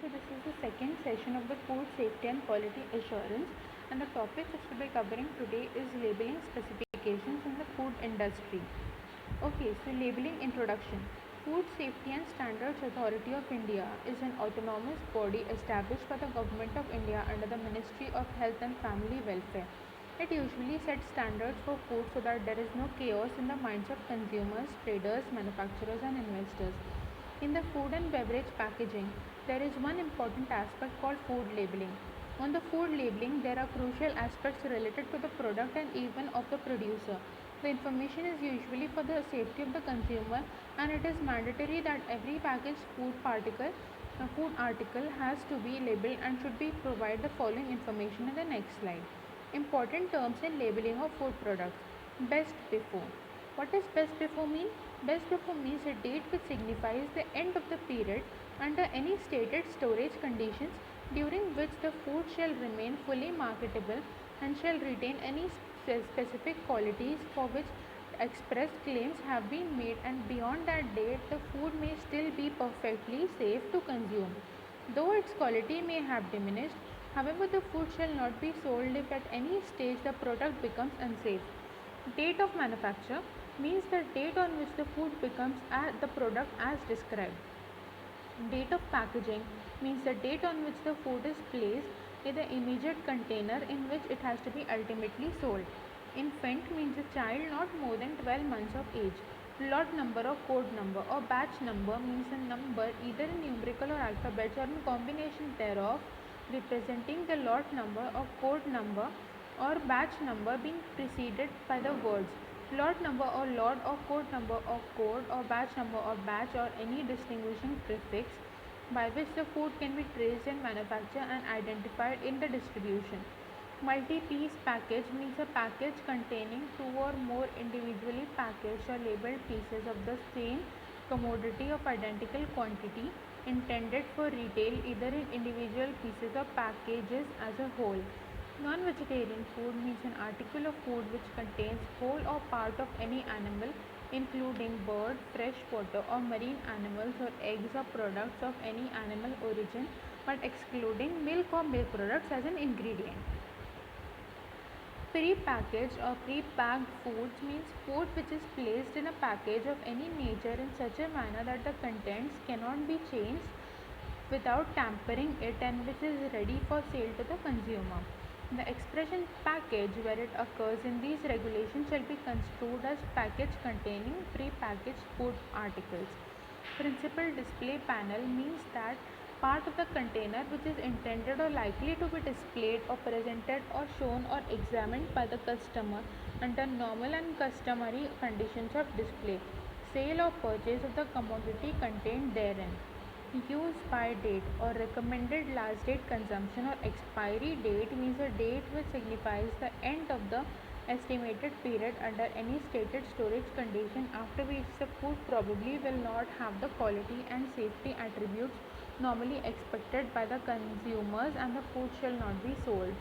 So this is the second session of the food safety and quality assurance, and the topic which we will be covering today is labeling specifications in the food industry. Okay, so labeling introduction. Food Safety and Standards Authority of India is an autonomous body established by the Government of India under the Ministry of Health and Family Welfare. It usually sets standards for food so that there is no chaos in the minds of consumers, traders, manufacturers, and investors. In the food and beverage packaging, there is one important aspect called food labeling. On the food labeling, there are crucial aspects related to the product and even of the producer. The information is usually for the safety of the consumer, and it is mandatory that every packaged food article has to be labeled and should be provide the following information in the next slide. Important terms in labeling of food products. Best before. What does best before mean? Best before means a date which signifies the end of the period under any stated storage conditions during which the food shall remain fully marketable and shall retain any specific qualities for which expressed claims have been made, and beyond that date the food may still be perfectly safe to consume, though its quality may have diminished. However, the food shall not be sold if at any stage the product becomes unsafe. Date of manufacture means the date on which the food becomes the product as described. Date of packaging means the date on which the food is placed in the immediate container in which it has to be ultimately sold. Infant means a child not more than 12 months of age. Lot number or code number or batch number means a number either in numerical or alphabets or in combination thereof, representing the lot number or code number or batch number being preceded by the words lot number or lot or code number or code or batch number or batch or any distinguishing prefix by which the food can be traced in manufacture and identified in the distribution. Multi-piece package means a package containing two or more individually packaged or labeled pieces of the same commodity of identical quantity intended for retail either in individual pieces or packages as a whole. Non-vegetarian food means an article of food which contains whole or part of any animal, including bird, fresh water or marine animals, or eggs or products of any animal origin, but excluding milk or milk products as an ingredient. Pre-packaged or pre-packed foods means food which is placed in a package of any nature in such a manner that the contents cannot be changed without tampering it and which is ready for sale to the consumer. The expression package where it occurs in these regulations shall be construed as package containing pre-packaged food articles. Principal display panel means that part of the container which is intended or likely to be displayed or presented or shown or examined by the customer under normal and customary conditions of display, sale or purchase of the commodity contained therein. Use by date or recommended last date consumption or expiry date means a date which signifies the end of the estimated period under any stated storage condition after which the food probably will not have the quality and safety attributes normally expected by the consumers and the food shall not be sold.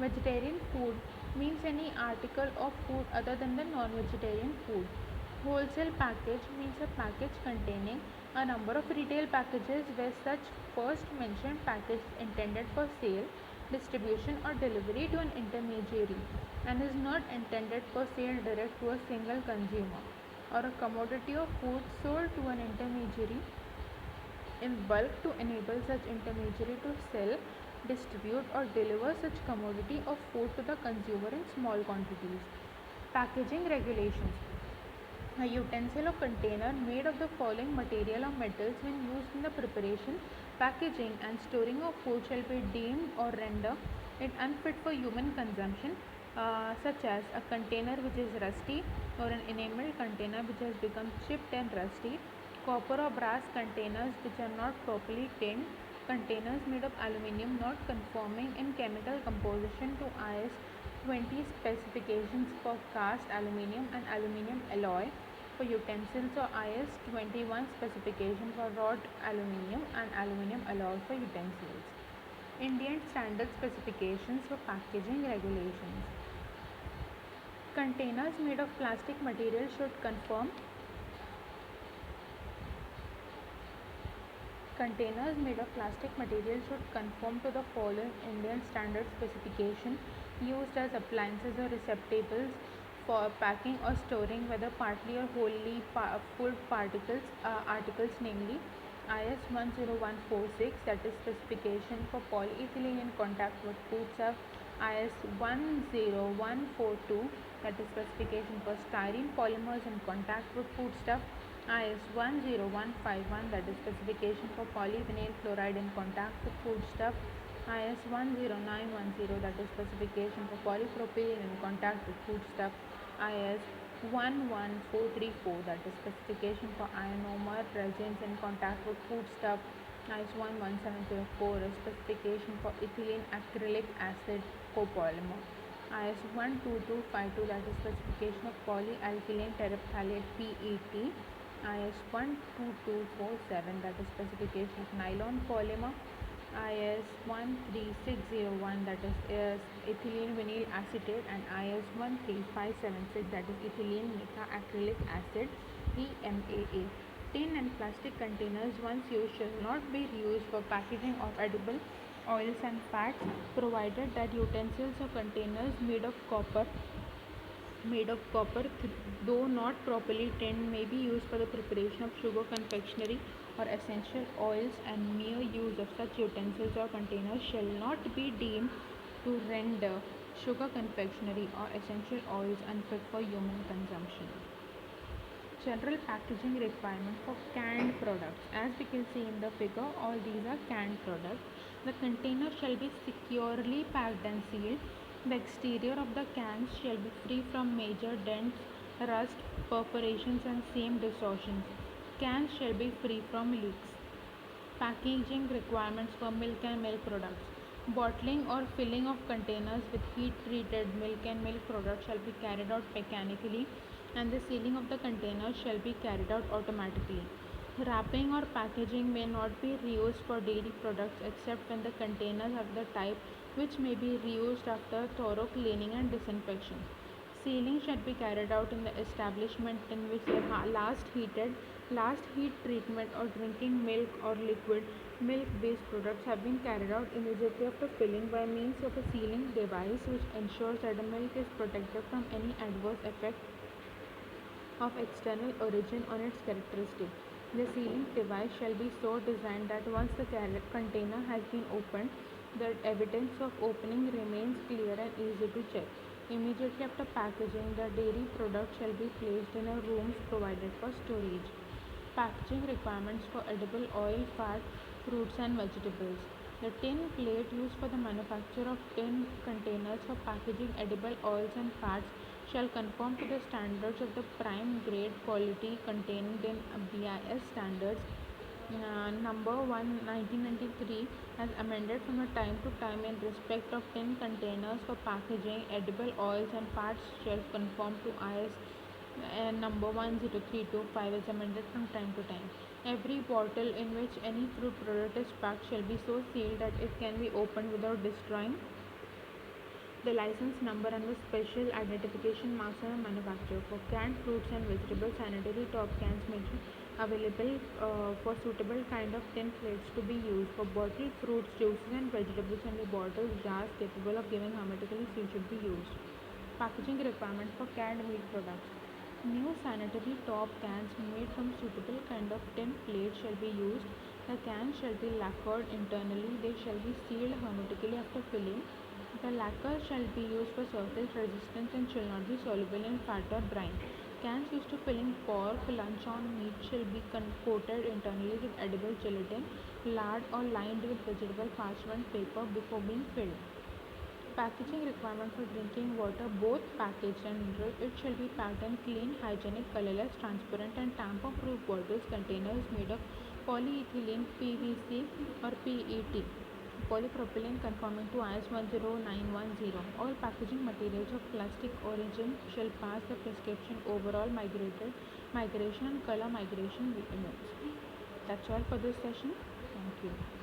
Vegetarian food means any article of food other than the non-vegetarian food. Wholesale package means a package containing a number of retail packages where such first mentioned package is intended for sale, distribution or delivery to an intermediary and is not intended for sale direct to a single consumer, or a commodity of food sold to an intermediary in bulk to enable such intermediary to sell, distribute or deliver such commodity of food to the consumer in small quantities. Packaging regulations. A utensil or container made of the following material or metals when used in the preparation, packaging and storing of food shall be deemed or render it unfit for human consumption, such as a container which is rusty or an enameled container which has become chipped and rusty, copper or brass containers which are not properly tinned, containers made of aluminium not conforming in chemical composition to IS 20 specifications for cast aluminium and aluminium alloy, for utensils or IS 21 specification for wrought aluminium and aluminium alloy for utensils. Indian standard specifications for packaging regulations. Containers made of plastic material should conform Containers made of plastic material should conform to the following Indian standard specification used as appliances or receptacles for packing or storing whether partly or wholly food articles, namely IS 10146, that is specification for polyethylene in contact with foodstuff, IS 10142, that is specification for styrene polymers in contact with foodstuff, IS 10151, that is specification for polyvinyl chloride in contact with foodstuff, IS 10910, that is specification for polypropylene in contact with foodstuff, IS 11434, that is specification for ionomer resins in contact with foodstuff, IS 11704 is specification for ethylene acrylic acid copolymer, IS 12252, that is specification of polyalkylene terephthalate PET, IS 12247, that is specification of nylon polymer, IS 13601, that is ethylene vinyl acetate, and IS 13576, that is ethylene methacrylic acid EMAA. Tin and plastic containers once used shall not be reused for packaging of edible oils and fats, provided that utensils or containers made of copper, though not properly tinned, may be used for the preparation of sugar confectionery or essential oils, and mere use of such utensils or containers shall not be deemed to render sugar confectionery or essential oils unfit for human consumption. General packaging requirement for canned products. As we can see in the figure, all these are canned products. The container shall be securely packed and sealed. The exterior of the cans shall be free from major dents, rust, perforations and seam distortions. Cans shall be free from leaks. Packaging requirements for milk and milk products. Bottling or filling of containers with heat-treated milk and milk products shall be carried out mechanically, and the sealing of the containers shall be carried out automatically. Wrapping or packaging may not be reused for dairy products except when the containers are the type which may be reused after thorough cleaning and disinfection. Sealing should be carried out in the establishment in which the last heat treatment or drinking milk or liquid milk based products have been carried out immediately after filling by means of a sealing device which ensures that the milk is protected from any adverse effect of external origin on its characteristics. The sealing device shall be so designed that once the container has been opened, the evidence of opening remains clear and easy to check. Immediately after packaging, the dairy product shall be placed in a rooms provided for storage. Packaging requirements for edible oil, fat, fruits and vegetables. The tin plate used for the manufacture of tin containers for packaging edible oils and fats shall conform to the standards of the prime grade quality contained in BIS standards number 1 1993, as amended from time to time in respect of tin containers for packaging edible oils and fats shall conform to IS number 10325, as amended from time to time. Every bottle in which any fruit product is packed shall be so sealed that it can be opened without destroying the license number and the special identification marks on the manufacturer. For canned fruits and vegetables, sanitary top cans may be available for suitable kind of tin plates to be used. For bottled fruits, juices and vegetables, only bottles, jars capable of giving hermetically sealed should be used. Packaging requirement for canned meat products. New sanitary top cans made from suitable kind of tin plate shall be used. The cans shall be lacquered internally. They shall be sealed hermetically after filling. The lacquer shall be used for surface resistance and shall not be soluble in fat or brine. Cans used to filling pork, luncheon meat shall be coated internally with edible gelatin, lard or lined with vegetable parchment paper before being filled. Packaging requirement for drinking water, both packaged and mineral, it shall be packed in clean, hygienic, colorless, transparent and tamper-proof bottles. Containers made of polyethylene, PVC or PET. Polypropylene conforming to IS 10910. All packaging materials of plastic origin shall pass the prescription overall migration and color migration limits. That's all for this session. Thank you.